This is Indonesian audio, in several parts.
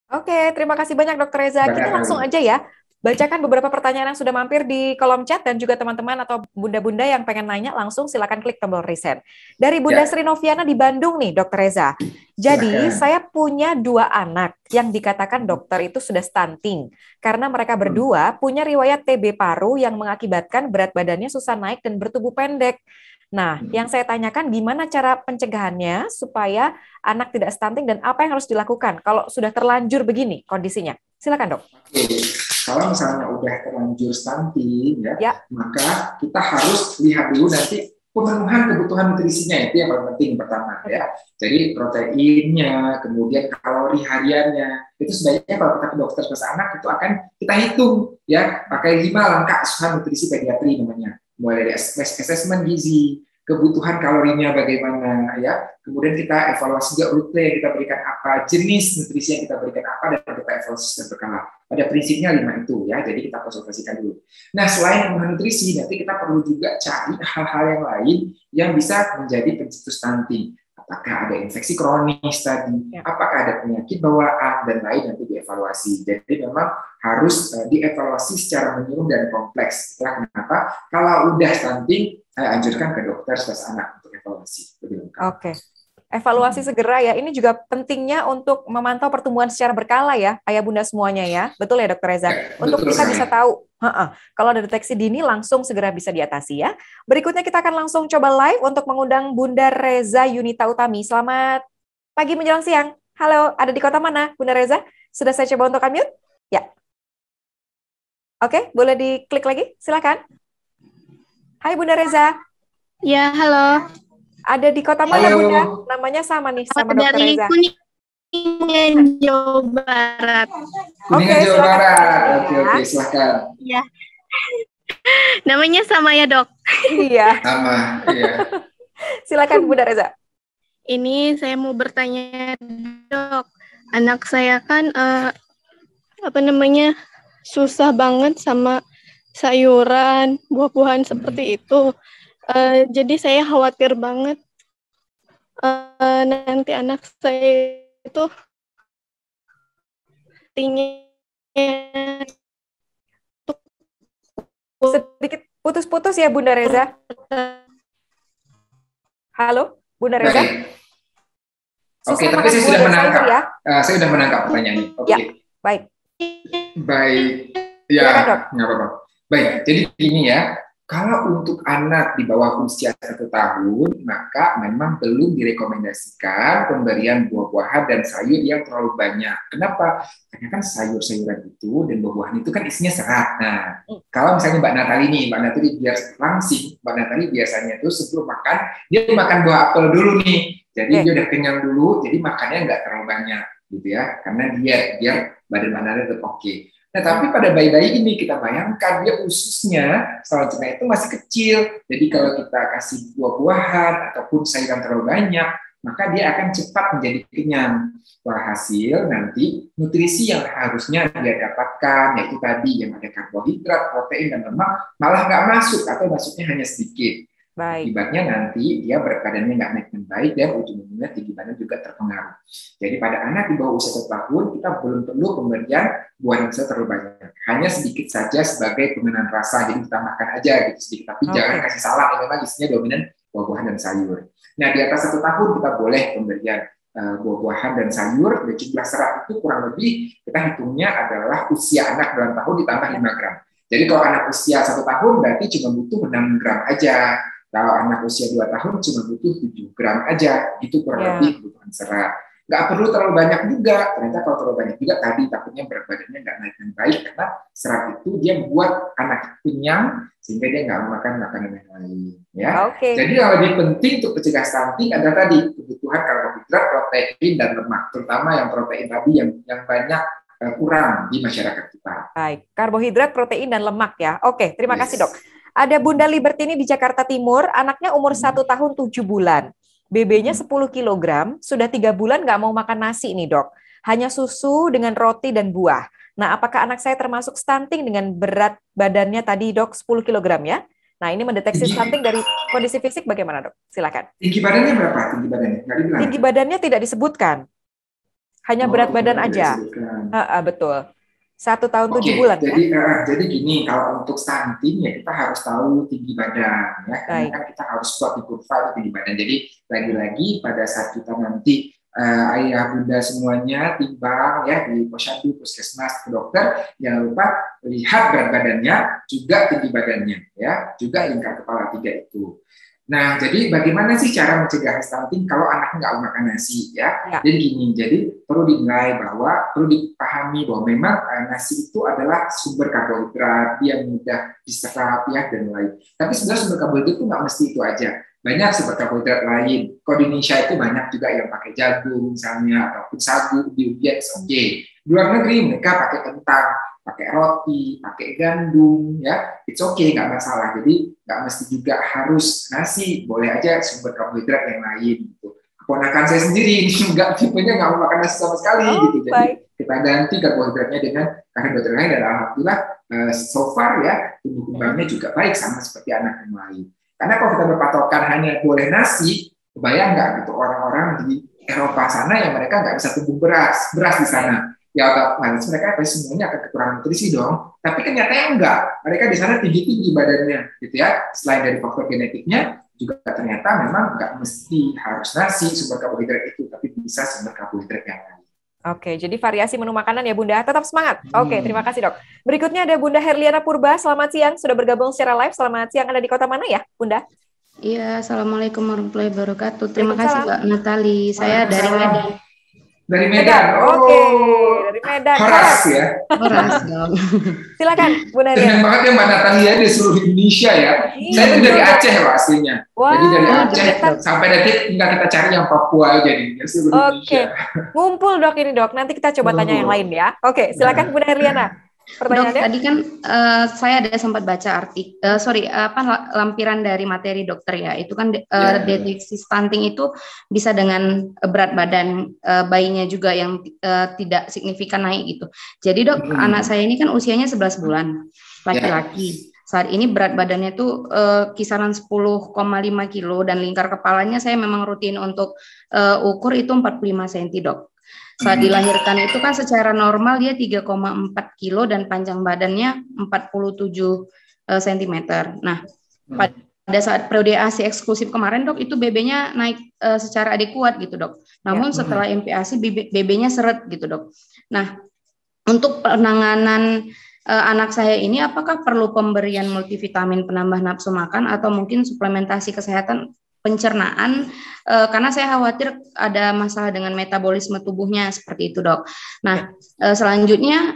Oke, terima kasih banyak Dokter Reza. Mbak Kita langsung Natali. aja ya, bacakan beberapa pertanyaan yang sudah mampir di kolom chat dan juga teman-teman atau bunda-bunda yang pengen nanya langsung silakan klik tombol reset. Dari Bunda Ya, Sri Noviana di Bandung nih, Dokter Reza. Jadi, silakan. saya punya dua anak yang dikatakan dokter itu sudah stunting karena mereka Hmm. berdua punya riwayat TB paru yang mengakibatkan berat badannya susah naik dan bertubuh pendek. Nah, yang saya tanyakan gimana cara pencegahannya supaya anak tidak stunting dan apa yang harus dilakukan kalau sudah terlanjur begini kondisinya? Silakan, Dok. Oke, kalau misalnya udah terlanjur stunting ya, Ya, maka kita harus lihat dulu nanti pemenuhan kebutuhan nutrisinya itu yang paling penting pertama oke. ya. Jadi proteinnya, kemudian kalori hariannya itu sebaiknya kalau kita ke dokter spesialis anak itu akan kita hitung ya pakai 5 langkah asuhan nutrisi pediatri namanya. Mulai dari assessment gizi, kebutuhan kalorinya bagaimana ya, kemudian kita evaluasi juga rute yang kita berikan apa, jenis nutrisi yang kita berikan apa, dan kita evaluasi secara berkala. Pada prinsipnya 5 itu ya, jadi kita konsultasikan dulu. Nah, selain pemenuhan nutrisi, nanti kita perlu juga cari hal-hal yang lain yang bisa menjadi pencetus stunting. Apakah ada infeksi kronis tadi, Ya. apakah ada penyakit bawaan, dan lain nanti dievaluasi. Jadi memang harus dievaluasi secara menyeluruh dan kompleks. Itulah kenapa kalau udah stunting, saya anjurkan ke dokter spesialis anak untuk evaluasi lebih lengkap. Oke. Evaluasi segera ya. Ini juga pentingnya untuk memantau pertumbuhan secara berkala ya, ayah bunda semuanya ya. Betul ya, Dokter Reza? Ya, Untuk betul kita sekali. bisa tahu, kalau ada deteksi dini langsung segera bisa diatasi ya. Berikutnya kita akan langsung coba live untuk mengundang Bunda Reza Yunita Utami. Selamat pagi menjelang siang. Halo, ada di kota mana, Bunda Reza? Sudah saya coba untuk unmute? Ya. Oke, boleh diklik lagi? Silakan. Hai Bunda Reza. Ya, halo. Ada di kota mana, Bunda? Halo, Namanya sama nih sama Dokter Dari Reza. Kuningan, Jawa Barat. Oke, Kuningan Jawa silakan Barat. dilanjutkan Oke, ya. oke, silakan. Ya, namanya sama ya, Dok. Iya, Sama, iya. silakan Bunda Reza. Ini saya mau bertanya, Dok. Anak saya kan susah banget sama sayuran, buah-buahan seperti itu. Jadi saya khawatir banget nanti anak saya itu tinggi Sedikit putus-putus ya Bunda Reza. Halo, Bunda Reza. Baik. Oke, Susah tapi makan saya buah sudah dan menangkap. sayur ya. Saya sudah menangkap pertanyaannya. Oke, Ya, baik. baik. Silakan, Dok. Ya, nggak apa-apa. Baik, jadi ini ya. Kalau untuk anak di bawah usia 1 tahun, maka memang belum direkomendasikan pemberian buah-buahan dan sayur yang terlalu banyak. Kenapa? Karena kan sayur-sayuran itu dan buah-buahan itu kan isinya serat. Nah, kalau misalnya Mbak Natali biar langsing, Mbak Natali biasanya tuh sebelum makan, dia makan buah apel dulu nih. Jadi Oke. dia udah kenyang dulu, jadi makannya nggak terlalu banyak, gitu ya. Karena biar badan Mbak Natali tetap oke. Nah, tapi pada bayi-bayi ini kita bayangkan dia ususnya selanjutnya itu masih kecil. Jadi kalau kita kasih buah-buahan ataupun sayuran terlalu banyak, maka dia akan cepat menjadi kenyang. Walhasil nanti nutrisi yang harusnya dia dapatkan, yaitu tadi yang ada karbohidrat, protein, dan lemak, malah nggak masuk atau masuknya hanya sedikit. Baik. Akibatnya nanti dia berat badannya nggak naik dengan baik dan ujung-ujungnya tinggi badan juga terpengaruh. Jadi pada anak di bawah usia 1 tahun kita belum perlu pemberian buah dan sayur terlalu banyak. Hanya sedikit saja sebagai pengenalan rasa, jadi ditambahkan aja gitu sedikit. Tapi jangan kasih salad yang memang isinya dominan buah-buahan dan sayur. Nah di atas 1 tahun kita boleh pemberian buah-buahan dan sayur. Dan jumlah serat itu kurang lebih kita hitungnya adalah usia anak dalam tahun ditambah 5 gram. Jadi kalau anak usia 1 tahun berarti cuma butuh 6 gram aja. Kalau anak usia 2 tahun cuma butuh 7 gram aja, itu kurang lebih kebutuhan serat. Nggak perlu terlalu banyak juga, ternyata kalau terlalu banyak juga tadi takutnya berat badannya nggak naik dengan baik, karena serat itu dia buat anak kenyang, sehingga dia nggak makan makanan yang lain. Ya. Oke. Jadi yang lebih penting untuk mencegah stunting adalah tadi, kebutuhan karbohidrat, protein, dan lemak, terutama yang protein tadi yang banyak kurang di masyarakat kita. Baik, karbohidrat, protein, dan lemak ya. Oke, terima kasih dok. Ada Bunda Libertini di Jakarta Timur, anaknya umur 1 tahun 7 bulan. BB-nya 10 kilogram, sudah 3 bulan nggak mau makan nasi nih dok. Hanya susu dengan roti dan buah. Nah, apakah anak saya termasuk stunting dengan berat badannya tadi dok 10 kilogram ya? Nah, ini mendeteksi stunting dari kondisi fisik bagaimana dok? Silakan. Tinggi badannya berapa? Tinggi badannya? Nggak dibilang. Tinggi badannya tidak disebutkan. Hanya berat badan aja. Betul. 1 tahun 7 bulan. Jadi gini, kalau untuk stunting ya kita harus tahu tinggi badan ya. Karena kan kita harus buat di kurva tinggi badan. Jadi lagi-lagi pada saat kita nanti ayah bunda semuanya timbang ya di posyandu, puskesmas, ke dokter, jangan lupa lihat berat badannya, juga tinggi badannya ya, juga lingkar kepala 3 itu. Nah, jadi bagaimana sih cara mencegah stunting kalau anak nggak makan nasi ya? Jadi gini, jadi perlu dinilai bahwa, perlu dipahami bahwa memang nasi itu adalah sumber karbohidrat yang mudah diserap ya dan lain. Tapi sebenarnya sumber karbohidrat itu nggak mesti itu aja. Banyak sumber karbohidrat lain. Kalau di Indonesia itu banyak juga yang pakai jagung misalnya, ataupun sagu, ubi-ubian, oke. Di luar negeri mereka pakai kentang, pakai roti, pakai gandum, ya, it's okay, nggak masalah. Jadi nggak mesti juga harus nasi, boleh aja sumber karbohidrat yang lain. Gitu. Keponakan saya sendiri nggak tipenya nggak mau makan nasi sama sekali, gitu. Jadi kita ganti karbohidratnya dengan karbohidrat lain dan alhamdulillah so far ya tumbuh kembangnya juga baik sama seperti anak yang lain. Karena kalau kita berpatokan hanya boleh nasi, kebayang nggak gitu orang-orang di Eropa sana yang mereka nggak bisa tumbuh beras di sana. Ya otomatis mereka pasti semuanya akan kekurangan nutrisi dong. Tapi kenyataannya enggak. Mereka di sana tinggi-tinggi badannya, gitu ya. Selain dari faktor genetiknya, juga ternyata memang nggak mesti harus nasi sumber karbohidrat itu, tapi bisa sumber karbohidrat yang lain. Oke, jadi variasi menu makanan ya Bunda. Tetap semangat. Oke, terima kasih Dok. Berikutnya ada Bunda Herliana Purba. Selamat siang, sudah bergabung secara live. Selamat siang, Anda di kota mana ya Bunda? Iya, Assalamualaikum warahmatullahi wabarakatuh. Terima kasih Mbak Natali. Saya dari Medan. Dari Medan. Oke, dari Medan. Horas ya. Horas dong. Silakan Bunda Herliana. Senang banget ya Mbak Natali ya di seluruh Indonesia ya. Saya itu dari Aceh loh aslinya. Jadi dari Aceh sampai nanti tinggal kita cari yang Papua aja di seluruh Indonesia. Ngumpul Dok ini Dok. Nanti kita coba tanya yang lain ya. Oke, silakan Bunda Herliana. Dok, tadi kan saya ada sempat baca lampiran dari materi dokter ya. Itu kan deteksi stunting itu bisa dengan berat badan bayinya juga yang tidak signifikan naik gitu. Jadi Dok, anak saya ini kan usianya 11 bulan, laki-laki. Saat ini berat badannya tuh kisaran 10,5 kilo dan lingkar kepalanya saya memang rutin untuk ukur itu 45 cm Dok. Saat dilahirkan itu kan secara normal dia 3,4 kilo dan panjang badannya 47 cm. Nah, pada saat periode ASI eksklusif kemarin Dok, itu BB-nya naik secara adekuat gitu Dok. Namun setelah MPASI BB-nya seret gitu Dok. Nah, untuk penanganan anak saya ini apakah perlu pemberian multivitamin penambah nafsu makan atau mungkin suplementasi kesehatan pencernaan karena saya khawatir ada masalah dengan metabolisme tubuhnya seperti itu Dok. Nah selanjutnya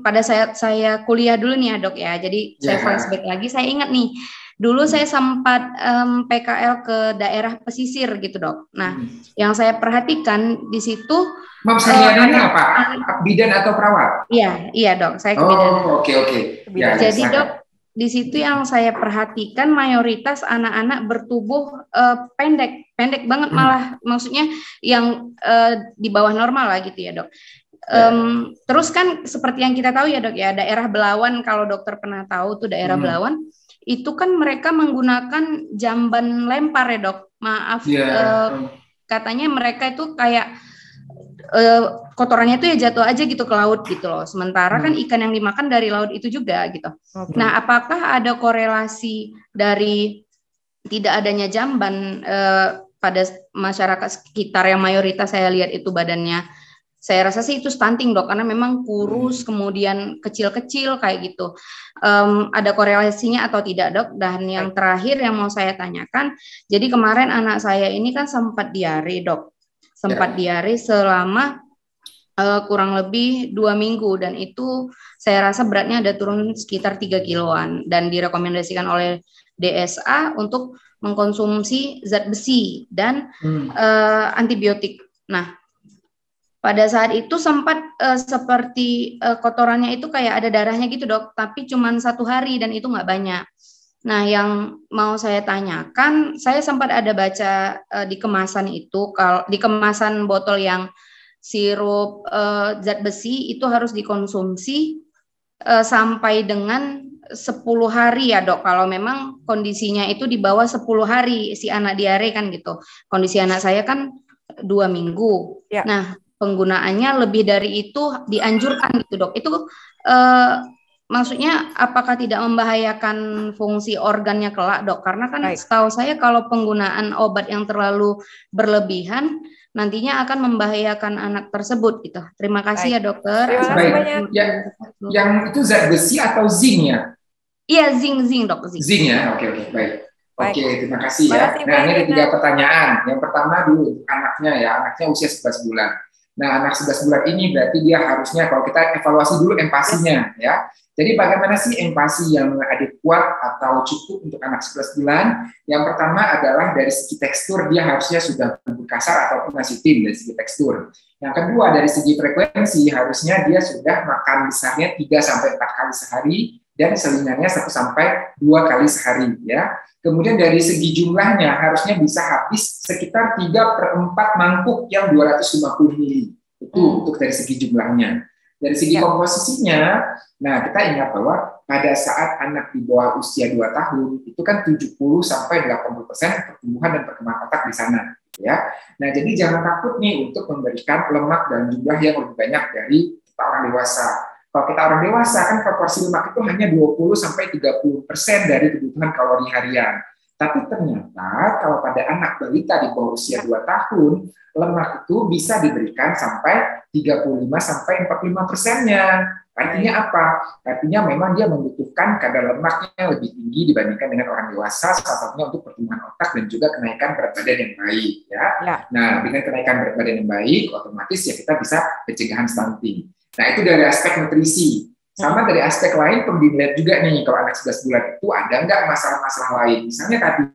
pada saat saya kuliah dulu nih ya Dok ya, jadi saya flashback lagi, saya ingat nih dulu saya sempat PKL ke daerah pesisir gitu Dok. Nah yang saya perhatikan di situ sehari-harinya apa? Bidan atau perawat? Iya Dok, saya ke bidan. Oke. Ya, jadi Dok, di situ yang saya perhatikan mayoritas anak-anak bertubuh pendek banget malah, maksudnya yang di bawah normal lah gitu ya Dok. Terus kan seperti yang kita tahu ya Dok ya, daerah Belawan, kalau dokter pernah tahu tuh daerah Belawan, itu kan mereka menggunakan jamban lempar ya Dok. Maaf, katanya mereka itu kayak kotorannya itu ya jatuh aja gitu ke laut gitu loh. Sementara kan ikan yang dimakan dari laut itu juga gitu. Nah, apakah ada korelasi dari tidak adanya jamban pada masyarakat sekitar yang mayoritas saya lihat itu badannya, saya rasa sih itu stunting Dok, karena memang kurus kemudian kecil-kecil kayak gitu. Ada korelasinya atau tidak Dok? Dan yang terakhir yang mau saya tanyakan, jadi kemarin anak saya ini kan sempat diare Dok. Sempat diare selama kurang lebih 2 minggu dan itu saya rasa beratnya ada turun sekitar 3 kiloan dan direkomendasikan oleh DSA untuk mengkonsumsi zat besi dan antibiotik. Nah, pada saat itu sempat seperti kotorannya itu kayak ada darahnya gitu Dok, tapi cuma 1 hari dan itu nggak banyak. Nah, yang mau saya tanyakan, saya sempat ada baca di kemasan itu, kalau di kemasan botol yang sirup zat besi itu harus dikonsumsi sampai dengan 10 hari ya Dok, kalau memang kondisinya itu di bawah 10 hari si anak diare kan gitu. Kondisi anak saya kan 2 minggu. Nah, penggunaannya lebih dari itu dianjurkan gitu dok. Itu maksudnya apakah tidak membahayakan fungsi organnya kelak dok? Karena kan setahu saya kalau penggunaan obat yang terlalu berlebihan nantinya akan membahayakan anak tersebut gitu. Terima kasih ya dokter. Terima kasih banyak. Yang itu zat besi atau zinc ya? Iya, zinc dok. Zinc ya, oke, baik. Oke, terima kasih ya. Nah, ini ada 3 pertanyaan. Yang pertama dulu, anaknya ya, anaknya usia 11 bulan. Nah, anak 11 bulan ini berarti dia harusnya, kalau kita evaluasi dulu empasinya ya. Jadi bagaimana sih empati yang adekuat atau cukup untuk anak 11 bulan? Yang pertama adalah dari segi tekstur, dia harusnya sudah tumbuh kasar ataupun masih thin dari segi tekstur. Yang kedua, dari segi frekuensi, harusnya dia sudah makan besarnya 3-4 kali sehari, dan selingannya 1-2 kali sehari ya. Kemudian dari segi jumlahnya harusnya bisa habis sekitar 3/4 mangkuk yang 250 ml. Itu untuk dari segi jumlahnya. Dari segi komposisinya, nah kita ingat bahwa pada saat anak di bawah usia 2 tahun itu kan 70-80% pertumbuhan dan perkembangan otak di sana ya. Nah, jadi jangan takut nih untuk memberikan lemak dan jumlah yang lebih banyak dari kita orang dewasa. Kalau kita orang dewasa kan proporsi lemak itu hanya 20-30% dari kebutuhan kalori harian. Tapi ternyata kalau pada anak balita di bawah usia 2 tahun, lemak itu bisa diberikan sampai 35-45%-nya. Artinya apa? Artinya memang dia membutuhkan kadar lemaknya lebih tinggi dibandingkan dengan orang dewasa, salah satunya untuk pertumbuhan otak dan juga kenaikan berat badan yang baik. Ya. Nah, dengan kenaikan berat badan yang baik, otomatis ya kita bisa pencegahan stunting. Nah, itu dari aspek nutrisi. Sama dari aspek lain perlu dilihat juga nih, kalau anak 11 bulan itu ada nggak masalah-masalah lain. Misalnya tadi,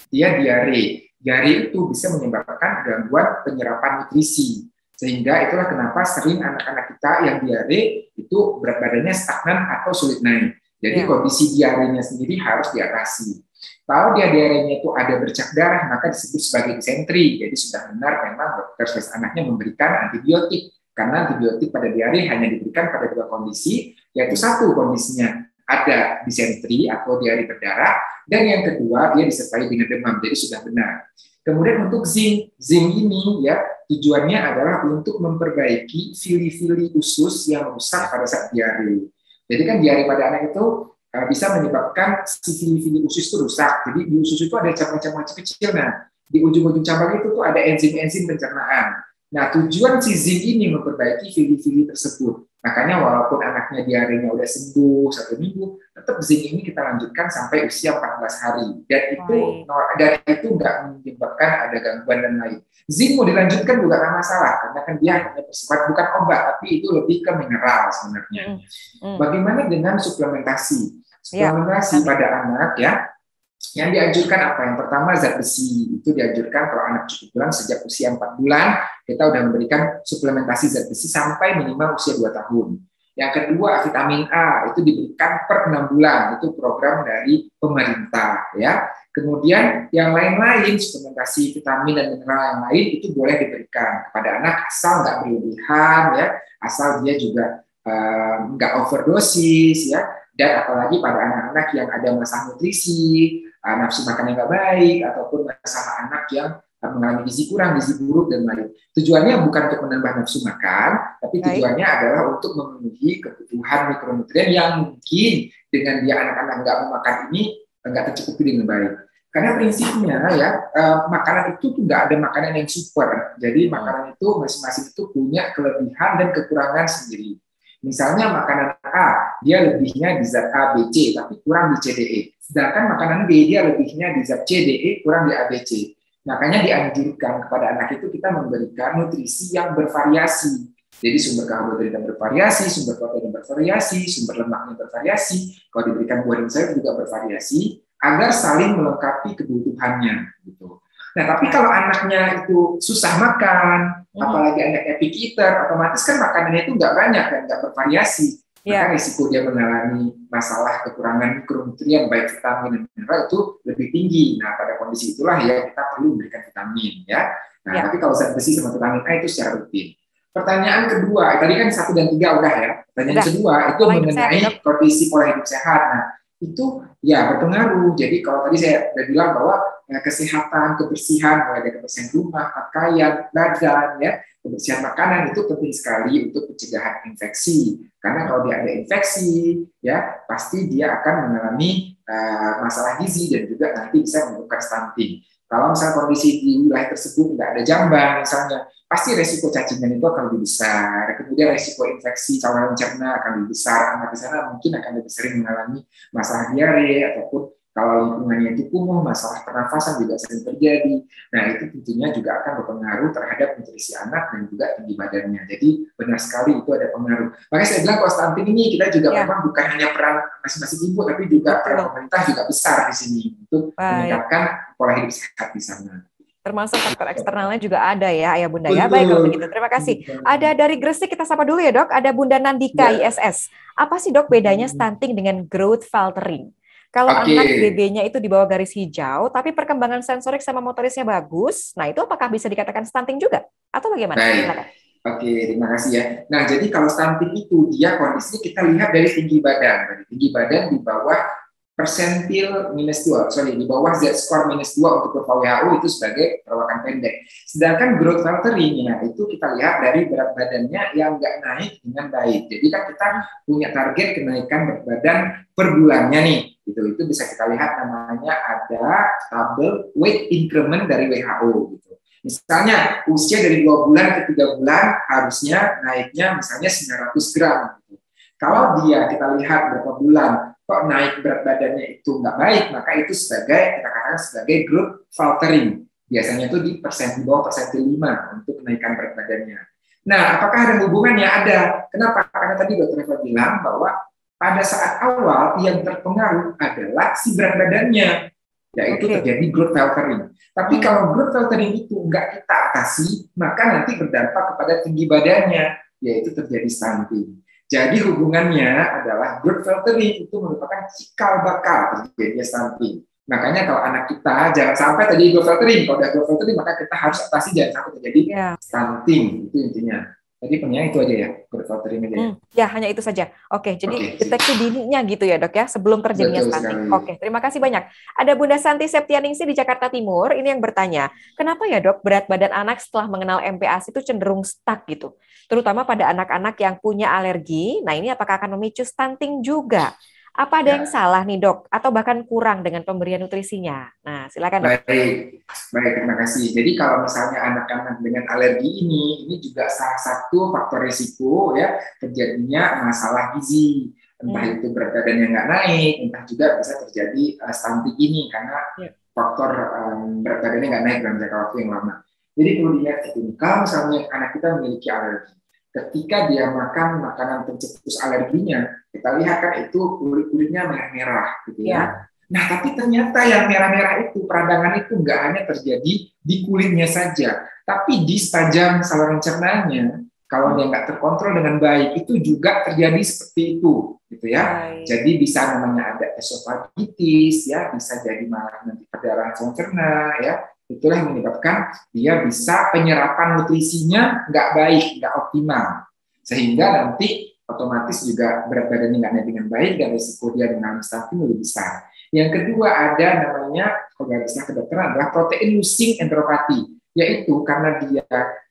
dia diare. Diare itu bisa menyebabkan gangguan penyerapan nutrisi. Sehingga itulah kenapa sering anak-anak kita yang diare itu berat badannya stagnan atau sulit naik. Jadi kondisi diarenya sendiri harus diatasi. Kalau diarenya itu ada bercak darah, maka disebut sebagai disentri. Jadi sudah benar memang dokter spesialis anaknya memberikan antibiotik. Karena antibiotik pada diare hanya diberikan pada 2 kondisi, yaitu satu kondisinya ada disentri atau diare berdarah, dan yang kedua dia disertai dengan demam, jadi sudah benar. Kemudian untuk zinc ini ya tujuannya adalah untuk memperbaiki fili-fili usus yang rusak pada saat diare. Jadi kan diare pada anak itu bisa menyebabkan si fili-fili usus itu rusak. Jadi di usus itu ada cabang-cabang kecil. Nah, di ujung-ujung cabang itu tuh ada enzim-enzim pencernaan. Nah, tujuan si zinc ini memperbaiki fili-fili tersebut. Makanya walaupun anaknya diarenya udah sembuh 1 minggu, tetap zinc ini kita lanjutkan sampai usia 14 hari. Dan itu nggak menyebabkan ada gangguan dan lain. Zinc mau dilanjutkan juga nggak masalah, karena kan dia hanya bersifat bukan obat, tapi itu lebih ke mineral sebenarnya. Bagaimana dengan suplementasi? Suplementasi pada anak ya, yang dianjurkan apa? Yang pertama zat besi, itu dianjurkan kalau anak cukup bulan sejak usia 4 bulan, kita udah memberikan suplementasi zat besi sampai minimal usia 2 tahun. Yang kedua vitamin A, itu diberikan per 6 bulan, itu program dari pemerintah ya. Kemudian yang lain-lain, suplementasi vitamin dan mineral yang lain itu boleh diberikan kepada anak asal nggak berlebihan ya, asal dia juga nggak overdosis ya. Dan apalagi pada anak-anak yang ada masalah nutrisi, nafsu makan yang nggak baik, ataupun masalah anak yang mengalami gizi kurang, gizi buruk, dan lain. Tujuannya bukan untuk menambah nafsu makan, tapi tujuannya adalah untuk memenuhi kebutuhan mikronutrien yang mungkin dengan dia anak-anak nggak memakan ini nggak tercukupi dengan baik. Karena prinsipnya ya makanan itu tuh nggak ada makanan yang super. Jadi makanan itu masing-masing itu punya kelebihan dan kekurangan sendiri. Misalnya makanan A, dia lebihnya di zat A, B, C, tapi kurang di C, D, E. Sedangkan makanan B, dia lebihnya di zat C, D, E, kurang di A, B, C. Makanya dianjurkan kepada anak itu kita memberikan nutrisi yang bervariasi. Jadi sumber karbohidrat bervariasi, sumber protein bervariasi, sumber lemaknya bervariasi. Kalau diberikan buah dan sayur juga bervariasi, agar saling melengkapi kebutuhannya. Gitu. Nah, tapi kalau anaknya itu susah makan, apalagi anaknya picky eater, otomatis kan makanannya itu nggak banyak dan nggak bervariasi. Maka risiko dia mengalami masalah kekurangan mikronutrien baik vitamin dan mineral itu lebih tinggi. Nah, pada kondisi itulah ya kita perlu memberikan vitamin ya. Nah, tapi kalau zat besi sama vitamin A itu secara rutin. Pertanyaan kedua, tadi kan 1 dan 3 udah ya. Pertanyaan kedua itu mengenai kondisi pola hidup sehat. Nah, itu ya berpengaruh. Jadi kalau tadi saya sudah bilang bahwa kesehatan, kebersihan, mulai dari kebersihan rumah, pakaian, badan, ya, kebersihan makanan itu penting sekali untuk pencegahan infeksi. Karena kalau dia ada infeksi, ya pasti dia akan mengalami masalah gizi dan juga nanti bisa menyebabkan stunting. Kalau misalnya kondisi di wilayah tersebut nggak ada jamban misalnya, pasti resiko cacingan itu akan lebih besar. Kemudian resiko infeksi saluran cerna akan lebih besar. Anak di sana mungkin akan lebih sering mengalami masalah diare ataupun kalau lingkungannya itu kumuh, masalah pernafasan juga sering terjadi. Nah, itu tentunya juga akan berpengaruh terhadap nutrisi anak dan juga tinggi badannya. Jadi, benar sekali itu ada pengaruh. Makanya saya bilang kalau stunting ini kita juga memang bukan hanya peran masing-masing ibu, tapi juga peran pemerintah juga besar di sini untuk meningkatkan pola hidup sehat di sana. Termasuk faktor eksternalnya juga ada ya, Ayah Bunda ya. Baik kalau begitu, terima kasih. Ada dari Gresik, kita sapa dulu ya Dok. Ada Bunda Nandika ISS. Apa sih Dok bedanya stunting dengan growth faltering? Kalau anak BB-nya itu di bawah garis hijau, tapi perkembangan sensorik sama motorisnya bagus, nah itu apakah bisa dikatakan stunting juga? Atau bagaimana? Baik. Terima kasih ya. Nah, jadi kalau stunting itu dia kondisinya kita lihat dari tinggi badan. Dari tinggi badan di bawah persentil -2, di bawah Z-score -2 untuk kurva WHO itu sebagai perawakan pendek. Sedangkan growth faltering, nah itu kita lihat dari berat badannya yang nggak naik dengan baik. Jadi kan kita punya target kenaikan berat badan per bulannya nih. Itu bisa kita lihat namanya ada tabel weight increment dari WHO gitu. Misalnya usia dari 2 bulan ke 3 bulan harusnya naiknya misalnya 900 gram gitu. Kalau kita lihat berapa bulan kok naik berat badannya itu nggak baik, maka itu kita katakan sebagai growth faltering. Biasanya itu di bawah persentil 5 untuk kenaikan berat badannya. Nah, apakah ada hubungannya? Ada. Kenapa? Karena tadi Dr. Eva bilang bahwa pada saat awal yang terpengaruh adalah si berat badannya, yaitu terjadi growth faltering. Tapi kalau growth faltering itu nggak kita atasi, maka nanti berdampak kepada tinggi badannya, yaitu terjadi stunting. Jadi hubungannya adalah growth faltering itu merupakan cikal bakal terjadinya stunting. Makanya kalau anak kita jangan sampai terjadi growth faltering. Kalau ada growth faltering maka kita harus atasi jangan sampai terjadi stunting. Itu intinya. Jadi pentingnya itu aja ya, growth faltering aja. Ya, hanya itu saja. Oke, jadi deteksi dininya gitu ya Dok ya, sebelum terjadinya stunting. Oke, terima kasih banyak. Ada Bunda Santi Septianingsih di Jakarta Timur, ini yang bertanya, kenapa ya Dok berat badan anak setelah mengenal MPASI itu cenderung stuck gitu? Terutama pada anak-anak yang punya alergi, nah ini apakah akan memicu stunting juga? Apa ada yang salah nih Dok? Atau bahkan kurang dengan pemberian nutrisinya? Nah, silakan Dok. Baik, terima kasih. Jadi kalau misalnya anak-anak dengan alergi ini juga salah satu faktor risiko ya terjadinya masalah gizi. Entah itu berat badannya nggak naik, entah juga bisa terjadi stunting ini karena faktor berat badannya nggak naik dalam jangka waktu yang lama. Jadi perlu dilihat ini, kalau misalnya anak kita memiliki alergi, ketika dia makan makanan pencetus alerginya, kita lihat kan itu kulit-kulitnya merah-merah gitu ya. Nah, tapi ternyata yang merah-merah itu, peradangan itu nggak hanya terjadi di kulitnya saja, tapi di sepanjang saluran cernanya, kalau dia nggak terkontrol dengan baik, itu juga terjadi seperti itu, gitu ya. Jadi bisa namanya ada esofagitis, ya, bisa jadi malah nanti perdarahan saluran cerna, ya. Itulah yang menyebabkan dia bisa penyerapan nutrisinya nggak baik, nggak optimal. Sehingga nanti otomatis juga berat badannya nggak naik dengan baik dan risiko dia mengalami stunting lebih besar. Yang kedua ada namanya, kalau nggak bisa kedokteran, adalah protein losing enteropati. Yaitu karena dia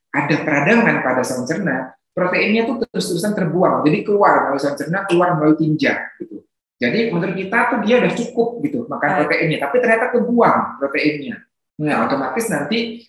ada peradangan pada saluran cerna, proteinnya tuh terus-terusan terbuang. Jadi keluar melalui saluran cerna, keluar melalui tinja. Gitu. Jadi menurut kita tuh dia udah cukup gitu makan proteinnya, tapi ternyata kebuang proteinnya. Nah, otomatis nanti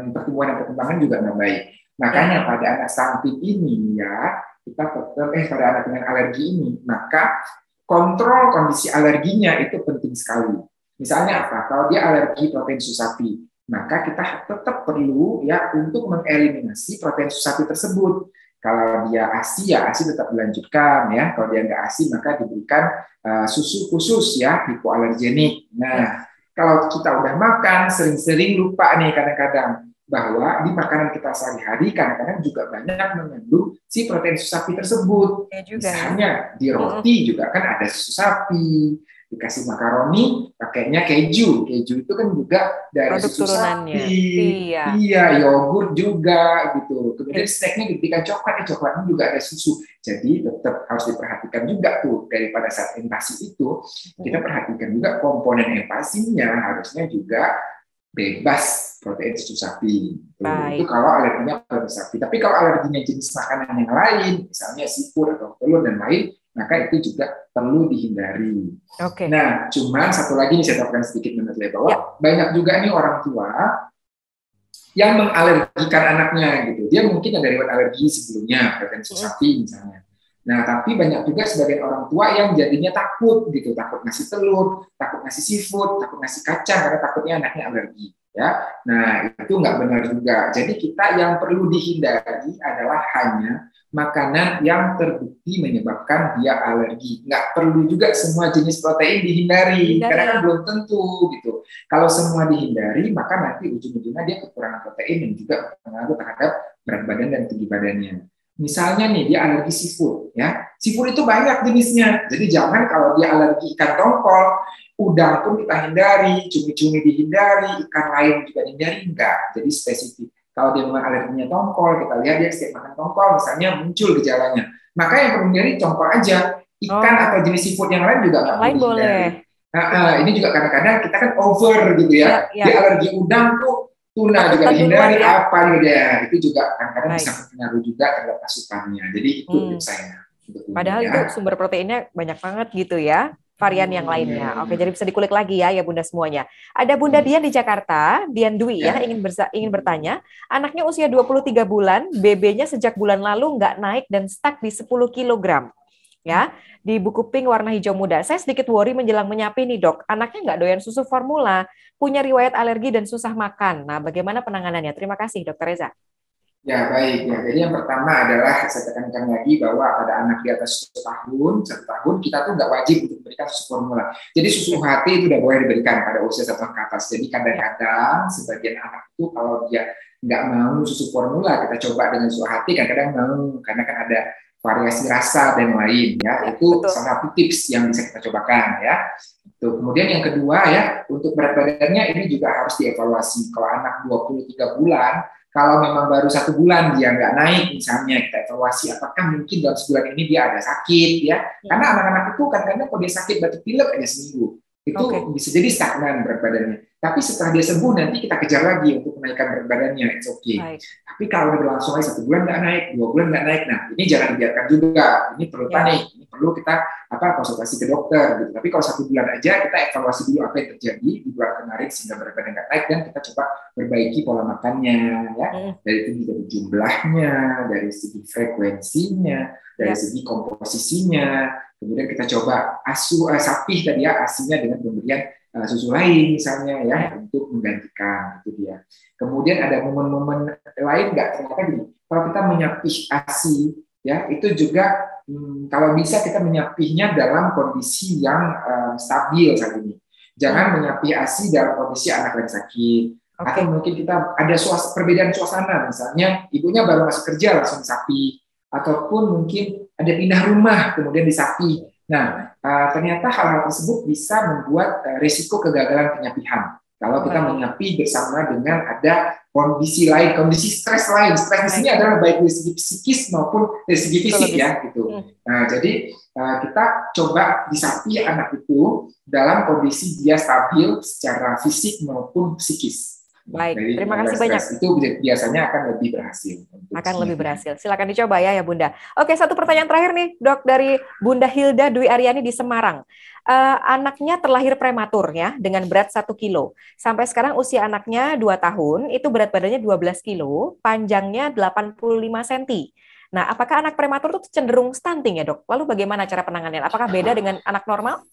pertumbuhan dan perkembangan juga nggak baik. Makanya pada anak stunting ini ya, kita pada anak dengan alergi ini, maka kontrol kondisi alerginya itu penting sekali. Misalnya apa? Kalau dia alergi protein susu sapi, maka kita tetap perlu ya untuk mengeliminasi protein susu sapi tersebut. Kalau dia ASI ya ASI tetap dilanjutkan ya. Kalau dia nggak ASI maka diberikan susu khusus ya hipoalergenik. Nah, kalau kita udah makan, sering-sering lupa nih kadang-kadang bahwa di makanan kita sehari-hari kadang-kadang juga banyak mengandung si protein susu sapi tersebut. Misalnya di roti juga kan ada susu sapi, dikasih makaroni pakainya keju. Keju itu kan juga dari produk susu turunannya. sapi. Iya, yogurt juga gitu. Kemudian snacknya diberikan coklat, coklatnya juga ada susu. Jadi tetap harus diperhatikan juga tuh daripada saat empasi itu kita perhatikan juga komponen empasinya harusnya juga bebas protein susu sapi. Baik. Itu kalau alerginya protein sapi. Tapi kalau alerginya jenis makanan yang lain, misalnya seafood atau telur dan lain, maka itu juga perlu dihindari. Oke. Nah, cuman satu lagi nih saya tambahkan sedikit menurut bahwa banyak juga nih orang tua yang mengalergikan anaknya gitu. Dia mungkin ada riwayat alergi sebelumnya, protein susu sapi misalnya. Nah, tapi banyak juga sebagian orang tua yang jadinya takut gitu, takut ngasih telur, takut ngasih seafood, takut ngasih kacang karena takutnya anaknya alergi. Ya, nah itu nggak benar juga. Jadi kita yang perlu dihindari adalah hanya makanan yang terbukti menyebabkan dia alergi. Nggak perlu juga semua jenis protein dihindari, karena kan belum tentu gitu. Kalau semua dihindari, maka nanti ujung-ujungnya dia kekurangan protein dan juga berpengaruh terhadap berat badan dan tinggi badannya. Misalnya nih dia alergi seafood, ya seafood itu banyak jenisnya. Jadi jangan kalau dia alergi ikan tongkol, udang pun kita hindari, cumi-cumi dihindari, ikan lain juga dihindari, enggak. Jadi spesifik. Kalau dia memang alerginya tongkol, kita lihat dia setiap makan tongkol, misalnya muncul gejalanya. Maka yang perlu dihindari tongkol aja. Ikan atau jenis seafood yang lain juga nggak lain boleh. Ini juga kadang-kadang kita kan over gitu ya. Dia alergi udang tuh. Tuna juga dihindari, apa gitu ya. Itu juga kadang-kadang bisa berpengaruh juga terhadap asupannya. Jadi itu tips saya. Padahal itu sumber proteinnya banyak banget gitu ya. Varian yang lainnya. Oke, jadi bisa dikulik lagi ya Bunda semuanya. Ada Bunda Dian di Jakarta, Dian Dwi ya, ingin bertanya, anaknya usia 23 bulan, BB-nya sejak bulan lalu nggak naik dan stuck di 10 kg. Ya, di buku pink warna hijau muda. Saya sedikit worry menjelang menyapi nih dok, anaknya nggak doyan susu formula, punya riwayat alergi dan susah makan. Nah, bagaimana penanganannya? Terima kasih Dr. Reza. Ya baik, ya. Jadi yang pertama adalah saya tekankan lagi bahwa pada anak di atas 1 tahun kita tuh nggak wajib untuk memberikan susu formula. Jadi susu HT itu udah boleh diberikan pada usia 1 tahun ke atas. Jadi kadang-kadang sebagian anak itu kalau dia nggak mau susu formula, kita coba dengan susu HT, kadang-kadang mau karena kan ada variasi rasa dan lain ya. Itu salah satu tips yang bisa kita cobakan ya. Tuh. Kemudian yang kedua ya, untuk berat badannya ini juga harus dievaluasi. Kalau anak 23 bulan, kalau memang baru 1 bulan dia nggak naik, misalnya kita evaluasi apakah mungkin dalam sebulan ini dia ada sakit ya. Karena anak-anak itu kadang-kadang kalau dia sakit batuk pilek aja seminggu, itu bisa jadi stagnan berat badannya. Tapi setelah dia sembuh nanti kita kejar lagi untuk menaikkan berat badannya, it's okay. Tapi kalau udah berlangsung lagi 1 bulan nggak naik, 2 bulan nggak naik, nah ini jangan dibiarkan juga. Ini perlu panik, ini perlu kita konsultasi ke dokter gitu. Tapi kalau 1 bulan aja kita evaluasi dulu apa yang terjadi di bulan kemarin sehingga berat badan nggak naik, dan kita coba perbaiki pola makannya ya. Dari jumlahnya, dari segi frekuensinya, dari segi komposisinya. Kemudian kita coba sapih tadi ya, asinya dengan pemberian susu lain misalnya ya, untuk menggantikan itu dia. Kemudian ada momen-momen lain nggak, ternyata gini, kalau kita menyapih ASI ya, itu juga kalau bisa kita menyapihnya dalam kondisi yang stabil saat ini. Jangan menyapih ASI dalam kondisi anak lagi sakit. Atau mungkin kita ada perbedaan suasana, misalnya ibunya baru masuk kerja langsung disapi, ataupun mungkin ada pindah rumah kemudian disapi. Nah, ternyata hal-hal tersebut bisa membuat risiko kegagalan penyapihan. Kalau kita menyapi bersama dengan ada kondisi lain, kondisi stres lain. Stres di sini adalah baik dari segi psikis maupun dari segi fisik ya, gitu. Nah, jadi kita coba disapi anak itu dalam kondisi dia stabil secara fisik maupun psikis. Baik, jadi, terima kasih banyak. Itu biasanya akan lebih berhasil. Lebih berhasil. Silakan dicoba ya Bunda. Oke, satu pertanyaan terakhir nih, Dok, dari Bunda Hilda Dwi Aryani di Semarang. Anaknya terlahir prematur ya, dengan berat 1 kilo. Sampai sekarang usia anaknya 2 tahun, itu berat badannya 12 kilo, panjangnya 85 cm. Nah, apakah anak prematur itu cenderung stunting ya, Dok? Lalu bagaimana cara penanganannya? Apakah beda dengan anak normal?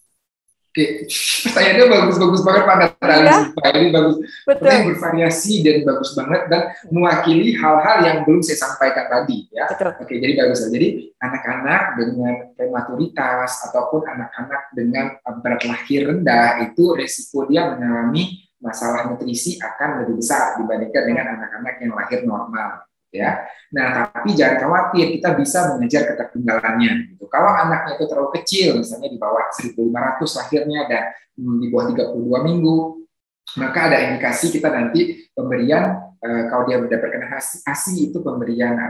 Oke, pertanyaannya bagus banget Pak Natalis. Ini bagus. Pertanyaan bervariasi dan bagus banget dan mewakili hal-hal yang belum saya sampaikan tadi ya. Oke, jadi bagus. Jadi anak-anak dengan prematuritas ataupun anak-anak dengan berat lahir rendah itu risiko dia mengalami masalah nutrisi akan lebih besar dibandingkan dengan anak-anak yang lahir normal. Ya, nah tapi jangan khawatir, kita bisa mengejar ketertinggalannya. Gitu. Kalau anaknya itu terlalu kecil, misalnya di bawah 1.500 lahirnya dan di bawah 32 minggu, maka ada indikasi kita nanti pemberian kalau dia mendapatkan ASI itu pemberian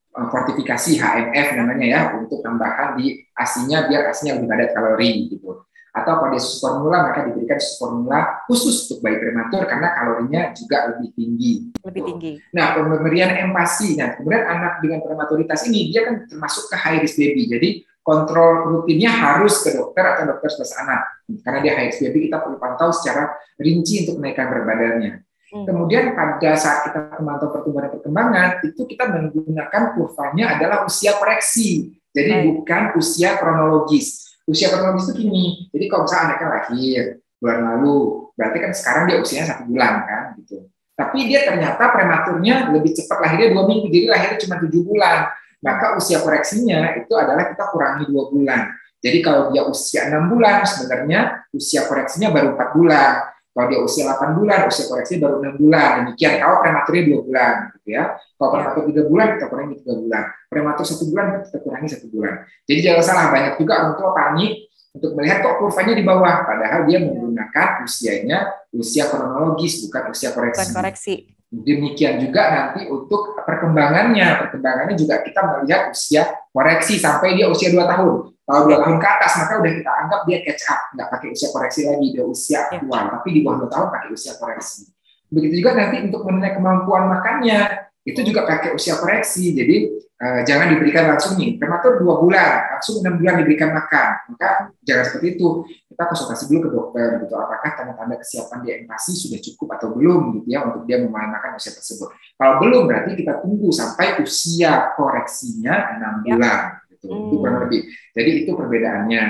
fortifikasi HMF namanya ya, untuk tambahan di ASI-nya biar ASI-nya lebih padat kalori gitu. Atau kalau dia susu formula, maka diberikan susu formula khusus untuk bayi prematur karena kalorinya juga lebih tinggi. Lebih tinggi. Nah, pemberian empasi. Nah, kemudian anak dengan prematuritas ini dia kan termasuk ke high risk baby. Jadi kontrol rutinnya harus ke dokter atau dokter spesialis anak. Karena dia high risk baby, kita perlu pantau secara rinci untuk menaikkan berat badannya. Kemudian pada saat kita memantau pertumbuhan dan perkembangan, itu kita menggunakan kurvanya adalah usia koreksi. Jadi bukan usia kronologis. Usia kronologis itu gini. Jadi kalau misalnya anaknya lahir bulan lalu, berarti kan sekarang dia usianya 1 bulan kan, gitu. Tapi dia ternyata prematurnya lebih cepat lahirnya 2 minggu, jadi lahirnya cuma 7 bulan. Maka usia koreksinya itu adalah kita kurangi 2 bulan. Jadi kalau dia usia 6 bulan, sebenarnya usia koreksinya baru 4 bulan. Kalau dia usia 8 bulan, usia koreksinya baru 6 bulan. Demikian kalau prematurnya 2 bulan, gitu ya. Kalau prematur 3 bulan, kita kurangi 3 bulan. Prematur 1 bulan, kita kurangi 1 bulan. Jadi jangan salah, banyak juga orang tua panik untuk melihat kok kurvanya di bawah, padahal dia menggunakan usianya usia kronologis, bukan usia koreksi. Bukan koreksi. Demikian juga nanti untuk perkembangannya juga kita melihat usia koreksi sampai dia usia 2 tahun. Kalau 2 tahun ke atas, maka udah kita anggap dia catch up, nggak pakai usia koreksi lagi, dia usia aktual. Tapi di bawah 2 tahun pakai usia koreksi. Begitu juga nanti untuk menilai kemampuan makannya, itu juga pakai usia koreksi. Jadi jangan diberikan langsung nih, prematur 2 bulan, langsung 6 bulan diberikan makan. Maka jangan seperti itu. Kita konsultasi dulu ke dokter, gitu. Apakah tanda-tanda kesiapan dia empasi sudah cukup atau belum, gitu ya, untuk dia memulai makan usia tersebut. Kalau belum, berarti kita tunggu sampai usia koreksinya 6 bulan. Gitu. Itu kurang lebih. Jadi itu perbedaannya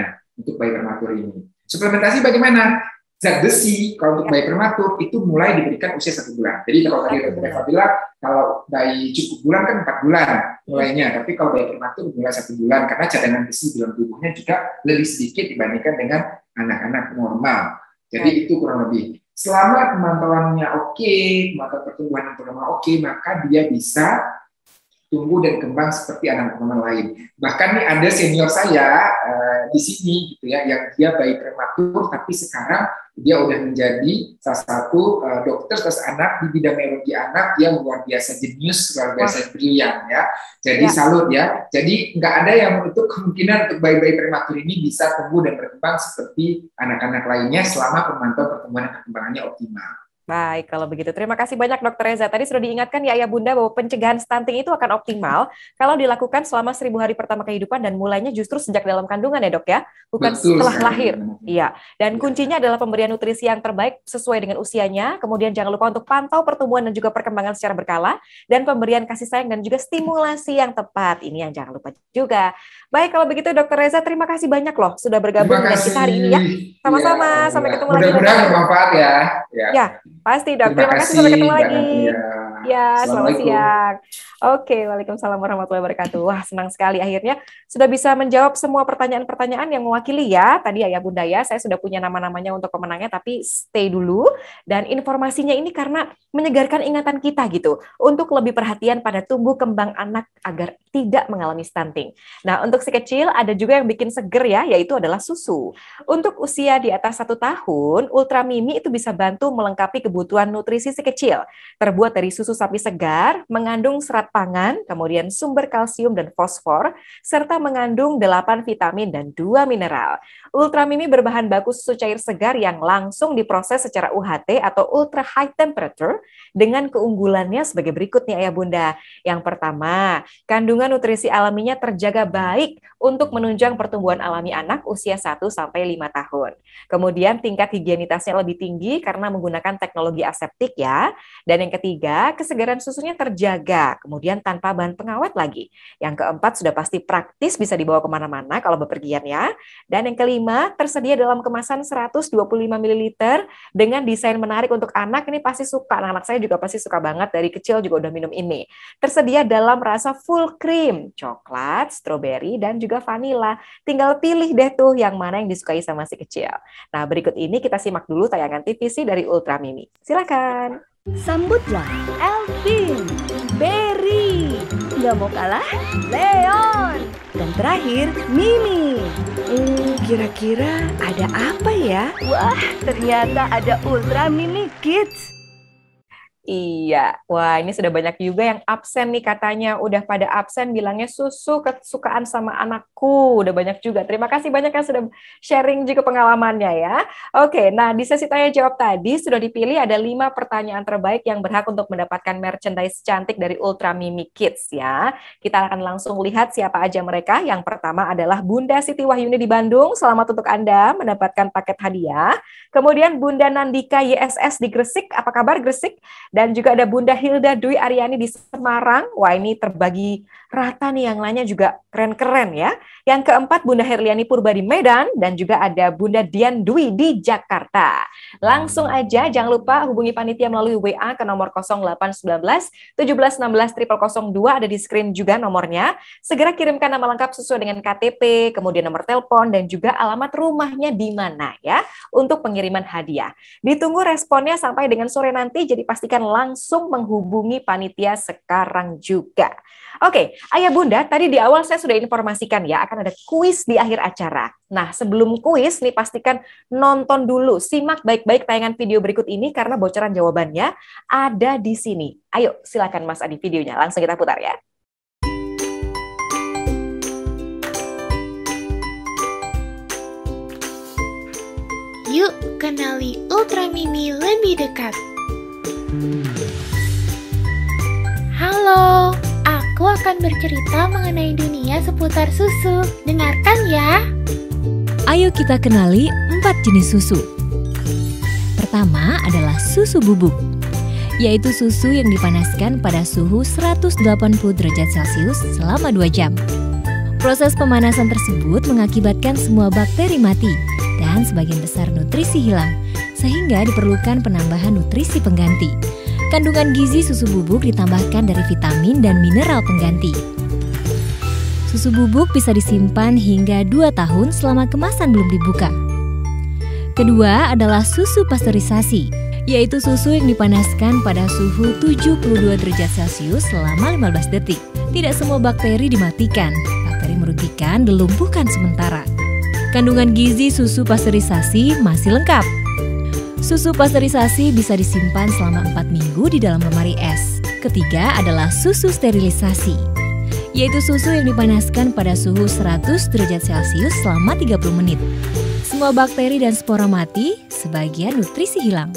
untuk bayi prematur ini. Suplementasi bagaimana? Zat besi kalau untuk bayi prematur itu mulai diberikan usia 1 bulan. Jadi kalau tadi Dr. Eva bilang kalau bayi cukup bulan kan 4 bulan mulainya, tapi kalau bayi prematur mulai 1 bulan karena cadangan besi dalam tubuhnya juga lebih sedikit dibandingkan dengan anak-anak normal. Jadi itu kurang lebih. Selama pemantauannya oke, pemantauan pertumbuhan dan perkembangan oke, maka dia bisa tumbuh dan kembang seperti anak normal lain. Bahkan nih ada senior saya di sini gitu ya, yang dia bayi prematur tapi sekarang dia udah menjadi salah satu dokter spesialis anak di bidang neurologi anak yang luar biasa jenius, luar biasa brilian ya. Jadi salut ya. Jadi nggak ada yang menutup kemungkinan untuk bayi-bayi prematur ini bisa tumbuh dan berkembang seperti anak-anak lainnya selama pemantauan pertumbuhan dan perkembangannya optimal. Baik, kalau begitu. Terima kasih banyak Dr. Reza. Tadi sudah diingatkan ya Ayah Bunda bahwa pencegahan stunting itu akan optimal kalau dilakukan selama 1000 hari pertama kehidupan dan mulainya justru sejak dalam kandungan ya dok ya, bukan setelah lahir. Iya. Dan kuncinya adalah pemberian nutrisi yang terbaik sesuai dengan usianya. Kemudian jangan lupa untuk pantau pertumbuhan dan juga perkembangan secara berkala dan pemberian kasih sayang dan juga stimulasi yang tepat. Ini yang jangan lupa juga. Baik, kalau begitu Dr. Reza, terima kasih banyak loh sudah bergabung dengan kita hari ini ya. Sama-sama. Sampai ketemu lagi. Mudah-mudahan bermanfaat ya. Ya, pasti dok. Terima kasih, sampai ketemu lagi. Ya, selamat siang. Oke, waalaikumsalam warahmatullahi wabarakatuh. Wah, senang sekali akhirnya sudah bisa menjawab semua pertanyaan-pertanyaan yang mewakili ya. Tadi Ayah Bunda ya, saya sudah punya nama-namanya untuk pemenangnya, tapi stay dulu. Dan informasinya ini karena menyegarkan ingatan kita gitu, untuk lebih perhatian pada tumbuh kembang anak agar tidak mengalami stunting. Nah, untuk si kecil ada juga yang bikin seger ya, yaitu adalah susu. Untuk usia di atas 1 tahun, Ultra Mimi itu bisa bantu melengkapi kebutuhan nutrisi si kecil. Terbuat dari susu sapi segar, mengandung serat pangan, kemudian sumber kalsium dan fosfor, serta mengandung 8 vitamin dan 2 mineral. Ultra Mimi berbahan baku susu cair segar yang langsung diproses secara UHT atau ultra high temperature dengan keunggulannya sebagai berikut nih Ayah Bunda. Yang pertama, kandungan nutrisi alaminya terjaga baik untuk menunjang pertumbuhan alami anak usia 1-5 tahun. Kemudian tingkat higienitasnya lebih tinggi karena menggunakan teknologi aseptik ya. Dan yang ketiga, kesegaran susunya terjaga, kemudian tanpa bahan pengawet lagi. Yang keempat, sudah pasti praktis bisa dibawa kemana-mana kalau bepergian ya. Dan yang kelima, tersedia dalam kemasan 125 ml dengan desain menarik untuk anak. Ini pasti suka, anak-anak saya juga pasti suka banget, dari kecil juga udah minum ini. Tersedia dalam rasa full cream, coklat, stroberi, dan juga vanila. Tinggal pilih deh tuh yang mana yang disukai sama si kecil. Nah, berikut ini kita simak dulu tayangan TVC dari Ultra Mimi. Silakan. Sambutlah Elvin, Berry, nggak mau kalah, Leon, dan terakhir Mimi. Kira-kira ada apa ya? Wah, ternyata ada Ultra Mimi Kids. Iya, wah ini sudah banyak juga yang absen nih katanya. Udah pada absen bilangnya susu kesukaan sama anakku. Udah banyak juga. Terima kasih banyak yang sudah sharing juga pengalamannya ya. Oke, nah di sesi tanya jawab tadi sudah dipilih ada 5 pertanyaan terbaik yang berhak untuk mendapatkan merchandise cantik dari Ultra Mimi Kids ya. Kita akan langsung lihat siapa aja mereka. Yang pertama adalah Bunda Siti Wahyuni di Bandung. Selamat untuk Anda mendapatkan paket hadiah. Kemudian Bunda Nandika YSS di Gresik. Apa kabar Gresik? Dan juga ada Bunda Hilda Dwi Aryani di Semarang. Wah ini terbagi rata nih, yang lainnya juga keren-keren ya. Yang keempat Bunda Herliani Purba di Medan. Dan juga ada Bunda Dian Dwi di Jakarta. Langsung aja jangan lupa hubungi panitia melalui WA ke nomor 0819 1716 0002. Ada di screen juga nomornya. Segera kirimkan nama lengkap sesuai dengan KTP, kemudian nomor telepon, dan juga alamat rumahnya di mana ya untuk pengiriman hadiah. Ditunggu responnya sampai dengan sore nanti, jadi pastikan langsung menghubungi panitia sekarang juga. Oke, Ayah Bunda, tadi di awal saya sudah informasikan ya, akan ada kuis di akhir acara. Nah, sebelum kuis nih pastikan nonton dulu, simak baik-baik tayangan video berikut ini karena bocoran jawabannya ada di sini. Ayo, silakan Mas Adi videonya, langsung kita putar ya. Yuk kenali Ultra Mimi lebih dekat. Halo, aku akan bercerita mengenai dunia seputar susu. Dengarkan ya. Ayo kita kenali 4 jenis susu. Pertama adalah susu bubuk, yaitu susu yang dipanaskan pada suhu 180 derajat Celcius selama 2 jam. Proses pemanasan tersebut mengakibatkan semua bakteri mati dan sebagian besar nutrisi hilang, sehingga diperlukan penambahan nutrisi pengganti. Kandungan gizi susu bubuk ditambahkan dari vitamin dan mineral pengganti. Susu bubuk bisa disimpan hingga 2 tahun selama kemasan belum dibuka. Kedua adalah susu pasteurisasi, yaitu susu yang dipanaskan pada suhu 72 derajat Celcius selama 15 detik. Tidak semua bakteri dimatikan, bakteri merugikan dilumpuhkan sementara. Kandungan gizi susu pasteurisasi masih lengkap. Susu pasteurisasi bisa disimpan selama 4 minggu di dalam lemari es. Ketiga adalah susu sterilisasi, yaitu susu yang dipanaskan pada suhu 100 derajat Celcius selama 30 menit. Semua bakteri dan spora mati, sebagian nutrisi hilang.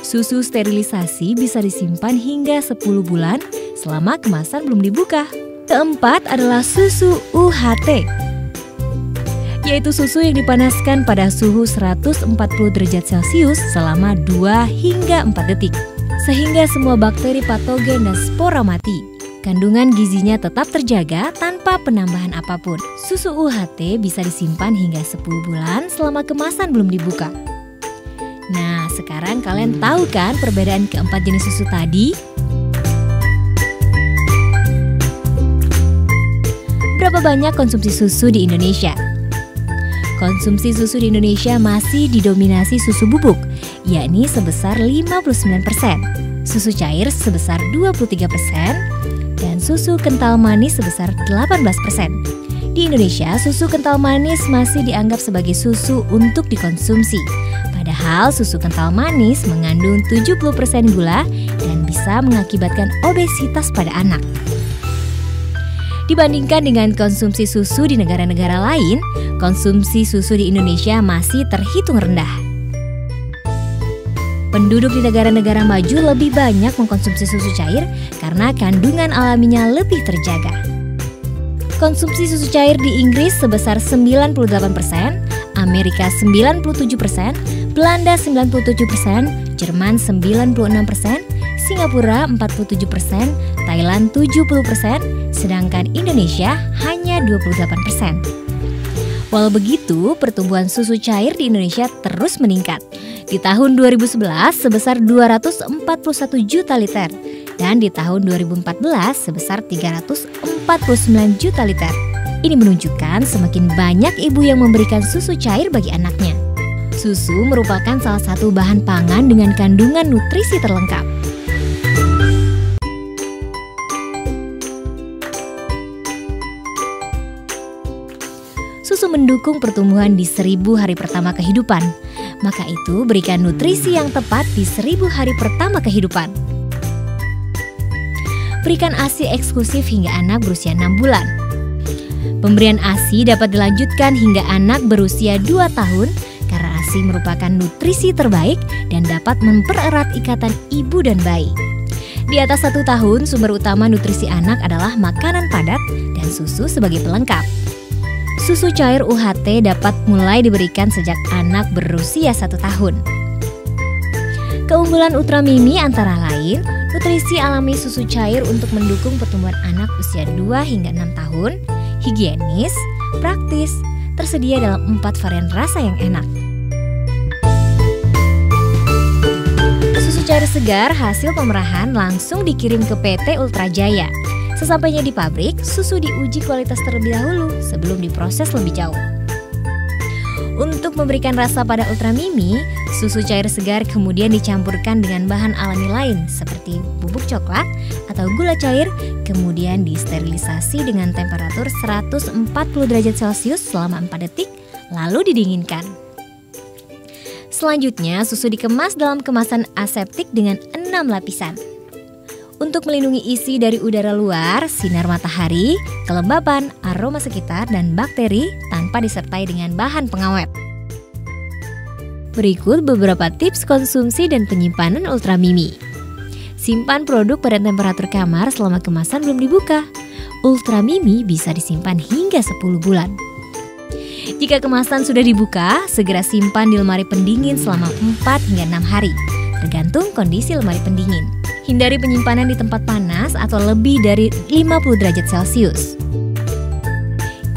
Susu sterilisasi bisa disimpan hingga 10 bulan selama kemasan belum dibuka. Keempat adalah susu UHT, yaitu susu yang dipanaskan pada suhu 140 derajat Celcius selama 2 hingga 4 detik, sehingga semua bakteri patogen dan spora mati. Kandungan gizinya tetap terjaga tanpa penambahan apapun. Susu UHT bisa disimpan hingga 10 bulan selama kemasan belum dibuka. Nah, sekarang kalian tahu kan perbedaan keempat jenis susu tadi? Berapa banyak konsumsi susu di Indonesia? Konsumsi susu di Indonesia masih didominasi susu bubuk, yakni sebesar 59%, susu cair sebesar 23%, dan susu kental manis sebesar 18%. Di Indonesia, susu kental manis masih dianggap sebagai susu untuk dikonsumsi. Padahal susu kental manis mengandung 70% gula dan bisa mengakibatkan obesitas pada anak. Dibandingkan dengan konsumsi susu di negara-negara lain, konsumsi susu di Indonesia masih terhitung rendah. Penduduk di negara-negara maju lebih banyak mengkonsumsi susu cair karena kandungan alaminya lebih terjaga. Konsumsi susu cair di Inggris sebesar 98%, Amerika 97%, Belanda 97%, Jerman 96%, Singapura 47%, Thailand 70%, sedangkan Indonesia hanya 28%. Walau begitu, pertumbuhan susu cair di Indonesia terus meningkat. Di tahun 2011 sebesar 241 juta liter dan di tahun 2014 sebesar 349 juta liter. Ini menunjukkan semakin banyak ibu yang memberikan susu cair bagi anaknya. Susu merupakan salah satu bahan pangan dengan kandungan nutrisi terlengkap. Susu mendukung pertumbuhan di 1000 hari pertama kehidupan. Maka itu berikan nutrisi yang tepat di 1000 hari pertama kehidupan. Berikan ASI eksklusif hingga anak berusia 6 bulan. Pemberian ASI dapat dilanjutkan hingga anak berusia 2 tahun karena ASI merupakan nutrisi terbaik dan dapat mempererat ikatan ibu dan bayi. Di atas 1 tahun, sumber utama nutrisi anak adalah makanan padat dan susu sebagai pelengkap. Susu cair UHT dapat mulai diberikan sejak anak berusia 1 tahun. Keunggulan Ultra Mimi antara lain, nutrisi alami susu cair untuk mendukung pertumbuhan anak usia 2 hingga 6 tahun, higienis, praktis, tersedia dalam 4 varian rasa yang enak. Susu cair segar hasil pemerahan langsung dikirim ke PT Ultra Jaya. Sesampainya di pabrik, susu diuji kualitas terlebih dahulu sebelum diproses lebih jauh. Untuk memberikan rasa pada Ultra Mimi, susu cair segar kemudian dicampurkan dengan bahan alami lain seperti bubuk coklat atau gula cair, kemudian disterilisasi dengan temperatur 140 derajat Celcius selama 4 detik, lalu didinginkan. Selanjutnya, susu dikemas dalam kemasan aseptik dengan 6 lapisan. Untuk melindungi isi dari udara luar, sinar matahari, kelembapan, aroma sekitar, dan bakteri tanpa disertai dengan bahan pengawet. Berikut beberapa tips konsumsi dan penyimpanan Ultra Mimi. Simpan produk pada temperatur kamar selama kemasan belum dibuka. Ultra Mimi bisa disimpan hingga 10 bulan. Jika kemasan sudah dibuka, segera simpan di lemari pendingin selama 4 hingga 6 hari, tergantung kondisi lemari pendingin. Hindari penyimpanan di tempat panas atau lebih dari 50 derajat Celcius.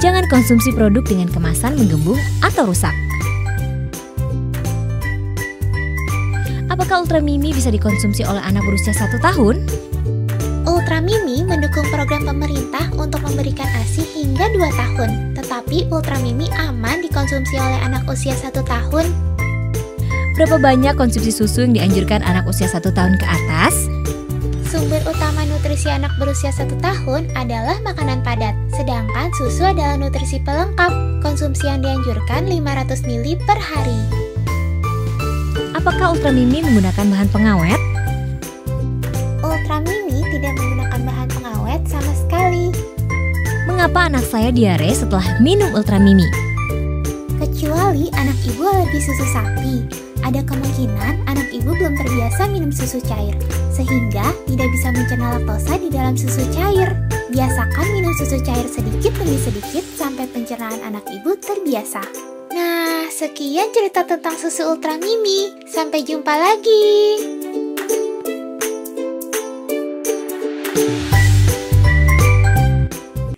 Jangan konsumsi produk dengan kemasan menggembung atau rusak. Apakah Ultra Mimi bisa dikonsumsi oleh anak berusia 1 tahun? Ultra Mimi mendukung program pemerintah untuk memberikan ASI hingga 2 tahun. Tetapi Ultra Mimi aman dikonsumsi oleh anak usia 1 tahun. Berapa banyak konsumsi susu yang dianjurkan anak usia 1 tahun ke atas? Sumber utama nutrisi anak berusia 1 tahun adalah makanan padat, sedangkan susu adalah nutrisi pelengkap. Konsumsi yang dianjurkan 500 ml per hari. Apakah Ultra Mimi menggunakan bahan pengawet? Ultra Mimi tidak menggunakan bahan pengawet sama sekali. Mengapa anak saya diare setelah minum Ultra Mimi? Kecuali anak ibu alergi susu sapi. Ada kemungkinan anak ibu belum terbiasa minum susu cair, sehingga tidak bisa mencerna laktosa di dalam susu cair. Biasakan minum susu cair sedikit demi sedikit sampai pencernaan anak ibu terbiasa. Nah, sekian cerita tentang susu Ultra Mimi. Sampai jumpa lagi.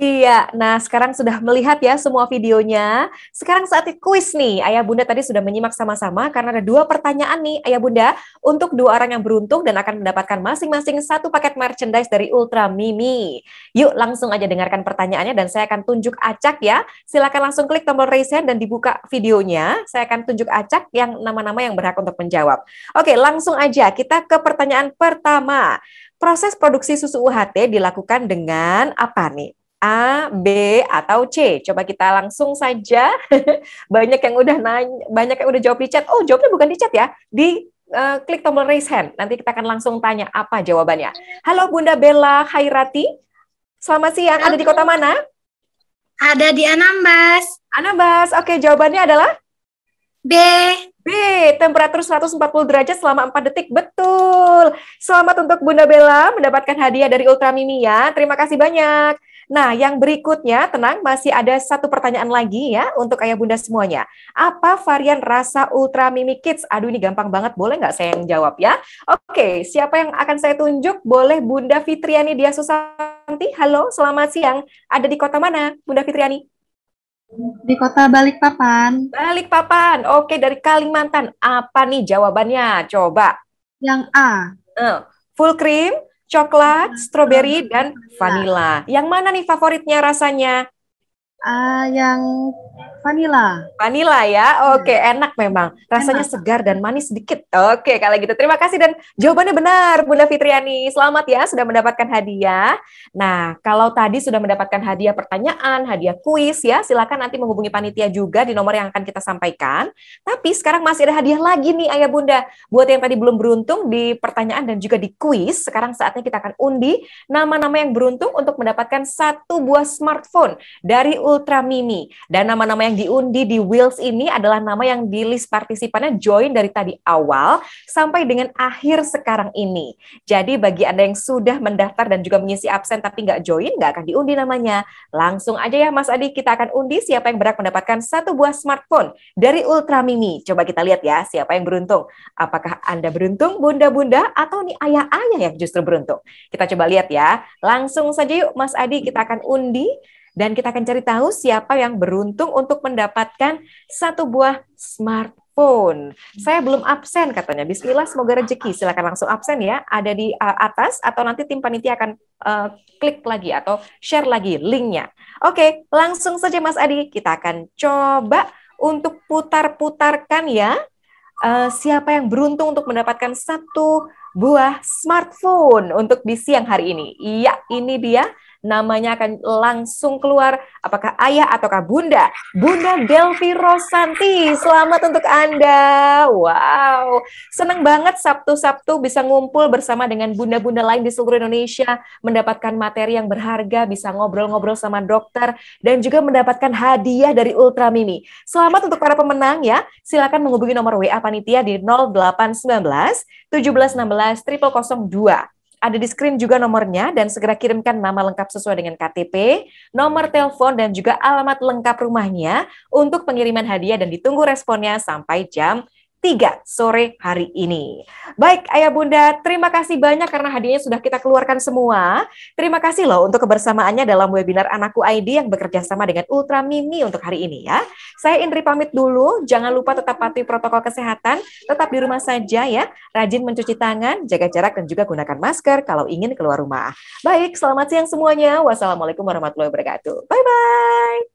Iya, nah sekarang sudah melihat ya semua videonya. Sekarang saatnya kuis nih. Ayah Bunda tadi sudah menyimak sama-sama karena ada 2 pertanyaan nih Ayah Bunda untuk 2 orang yang beruntung dan akan mendapatkan masing-masing 1 paket merchandise dari Ultra Mimi. Yuk langsung aja dengarkan pertanyaannya dan saya akan tunjuk acak ya. Silakan langsung klik tombol raise hand dan dibuka videonya. Saya akan tunjuk acak yang nama-nama yang berhak untuk menjawab. Oke, langsung aja kita ke pertanyaan pertama. Proses produksi susu UHT dilakukan dengan apa nih? A, B, atau C? Coba kita langsung saja. Banyak yang udah nanya, banyak yang udah jawab di chat. Oh, jawabnya bukan di chat ya. Di klik tombol raise hand. Nanti kita akan langsung tanya apa jawabannya. Halo Bunda Bella Khairati. Selamat siang. Ada di kota mana? Ada di Anambas. Anambas. Oke, jawabannya adalah B. B, temperatur 140 derajat selama 4 detik. Betul. Selamat untuk Bunda Bella mendapatkan hadiah dari Ultra Mimi ya. Terima kasih banyak. Nah, yang berikutnya, tenang, masih ada 1 pertanyaan lagi ya untuk Ayah Bunda semuanya. Apa varian rasa Ultra Mimi Kids? Aduh, ini gampang banget. Boleh nggak saya yang jawab ya? Oke, siapa yang akan saya tunjuk? Boleh Bunda Fitriani Dia Susanti. Halo, selamat siang. Ada di kota mana, Bunda Fitriani? Di kota Balikpapan. Balikpapan. Oke, dari Kalimantan. Apa nih jawabannya? Coba. Yang A. Full cream, coklat, stroberi, dan vanila. Yang mana nih favoritnya rasanya? Yang Vanilla. Vanilla ya, oke, enak memang. Rasanya segar dan manis sedikit. Oke, kalau gitu terima kasih dan jawabannya benar, Bunda Fitriani. Selamat ya, sudah mendapatkan hadiah. Nah, kalau tadi sudah mendapatkan hadiah pertanyaan, hadiah kuis ya, silakan nanti menghubungi panitia juga di nomor yang akan kita sampaikan. Tapi sekarang masih ada hadiah lagi nih, Ayah Bunda. Buat yang tadi belum beruntung di pertanyaan dan juga di kuis, sekarang saatnya kita akan undi nama-nama yang beruntung untuk mendapatkan 1 buah smartphone dari Ultra Mini. Dan nama-nama yang diundi di Wheels ini adalah nama yang di list partisipannya join dari tadi awal sampai dengan akhir sekarang ini. Jadi bagi Anda yang sudah mendaftar dan juga mengisi absen tapi nggak join, nggak akan diundi namanya. Langsung aja ya Mas Adi, kita akan undi siapa yang berhak mendapatkan 1 buah smartphone dari Ultra Mini. Coba kita lihat ya siapa yang beruntung. Apakah Anda beruntung, bunda-bunda, atau nih ayah-ayah yang justru beruntung? Kita coba lihat ya. Langsung saja yuk Mas Adi, kita akan undi. Dan kita akan cari tahu siapa yang beruntung untuk mendapatkan 1 buah smartphone. Saya belum absen katanya. Bismillah, semoga rezeki. Silakan langsung absen ya. Ada di atas atau nanti tim panitia akan klik lagi atau share lagi linknya. Oke, langsung saja Mas Adi. Kita akan coba untuk putar-putarkan ya. Siapa yang beruntung untuk mendapatkan 1 buah smartphone untuk di siang hari ini. Iya, ini dia. Namanya akan langsung keluar. Apakah ayah ataukah bunda? Bunda Delvi Rosanti. Selamat untuk Anda. Wow. Senang banget Sabtu-Sabtu bisa ngumpul bersama dengan bunda-bunda lain di seluruh Indonesia. Mendapatkan materi yang berharga, bisa ngobrol-ngobrol sama dokter, dan juga mendapatkan hadiah dari Ultra Mini. Selamat untuk para pemenang ya. Silakan menghubungi nomor WA panitia di 0819 1716 0002. Ada di screen juga nomornya dan segera kirimkan nama lengkap sesuai dengan KTP, nomor telepon dan juga alamat lengkap rumahnya untuk pengiriman hadiah dan ditunggu responnya sampai jam 3 sore hari ini. Baik, Ayah Bunda, terima kasih banyak karena hadiahnya sudah kita keluarkan semua. Terima kasih loh untuk kebersamaannya dalam webinar Anakku ID yang bekerja sama dengan Ultra Mini untuk hari ini ya. Saya Indri pamit dulu, jangan lupa tetap patuhi protokol kesehatan, tetap di rumah saja ya, rajin mencuci tangan, jaga jarak dan juga gunakan masker kalau ingin keluar rumah. Baik, selamat siang semuanya. Wassalamualaikum warahmatullahi wabarakatuh. Bye-bye.